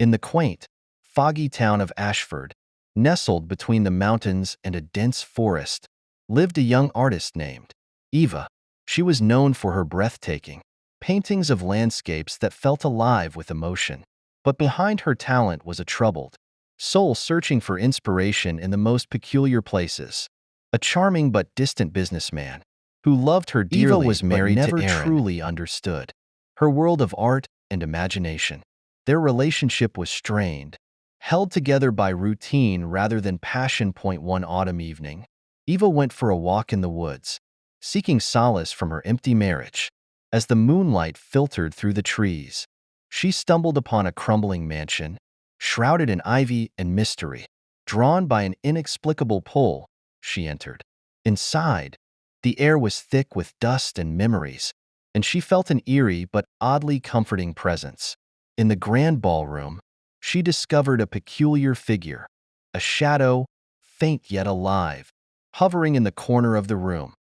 In the quaint, foggy town of Ashford, nestled between the mountains and a dense forest, lived a young artist named Eva. She was known for her breathtaking paintings of landscapes that felt alive with emotion. But behind her talent was a troubled soul searching for inspiration in the most peculiar places. A charming but distant businessman who loved her dearly Eva was married but to never Aaron. truly understood her world of art and imagination. Their relationship was strained, held together by routine rather than passion. One autumn evening, Eva went for a walk in the woods, seeking solace from her empty marriage. As the moonlight filtered through the trees, she stumbled upon a crumbling mansion, shrouded in ivy and mystery. Drawn by an inexplicable pull, she entered. Inside, the air was thick with dust and memories, and she felt an eerie but oddly comforting presence. In the grand ballroom, she discovered a peculiar figure, a shadow, faint yet alive, hovering in the corner of the room.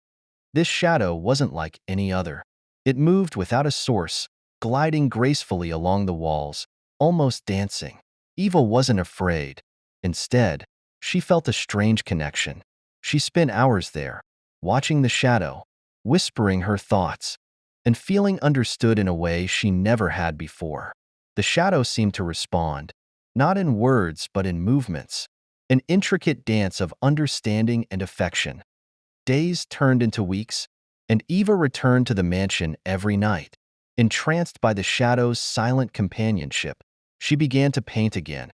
This shadow wasn't like any other. It moved without a source, gliding gracefully along the walls, almost dancing. Eva wasn't afraid. Instead, she felt a strange connection. She spent hours there, watching the shadow, whispering her thoughts, and feeling understood in a way she never had before. The shadow seemed to respond, not in words but in movements, an intricate dance of understanding and affection. Days turned into weeks, and Eva returned to the mansion every night. Entranced by the shadow's silent companionship, she began to paint again,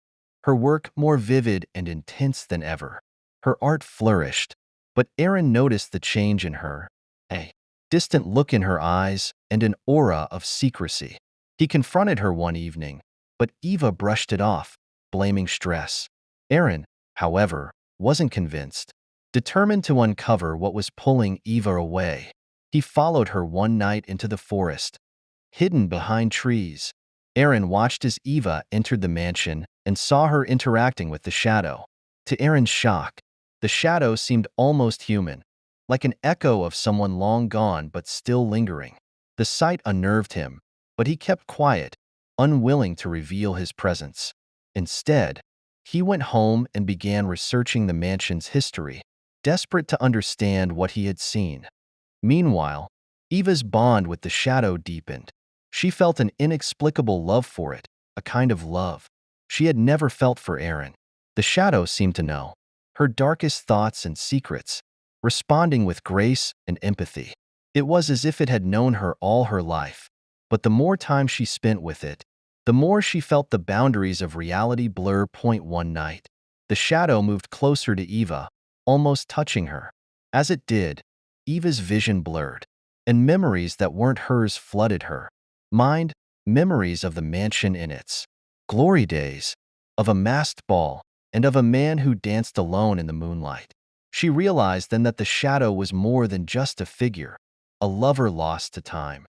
her work more vivid and intense than ever. Her art flourished, but Aaron noticed the change in her, a distant look in her eyes and an aura of secrecy. He confronted her one evening, but Eva brushed it off, blaming stress. Aaron, however, wasn't convinced. Determined to uncover what was pulling Eva away, he followed her one night into the forest. Hidden behind trees, Aaron watched as Eva entered the mansion and saw her interacting with the shadow. To Aaron's shock, the shadow seemed almost human, like an echo of someone long gone but still lingering. The sight unnerved him, but he kept quiet, unwilling to reveal his presence. Instead, he went home and began researching the mansion's history, desperate to understand what he had seen. Meanwhile, Eva's bond with the shadow deepened. She felt an inexplicable love for it, a kind of love she had never felt for Aaron. The shadow seemed to know her darkest thoughts and secrets, responding with grace and empathy. It was as if it had known her all her life. But the more time she spent with it, the more she felt the boundaries of reality blur. One night, the shadow moved closer to Eva, almost touching her. As it did, Eva's vision blurred, and memories that weren't hers flooded her mind, memories of the mansion in its glory days, of a masked ball, and of a man who danced alone in the moonlight. She realized then that the shadow was more than just a figure, a lover lost to time.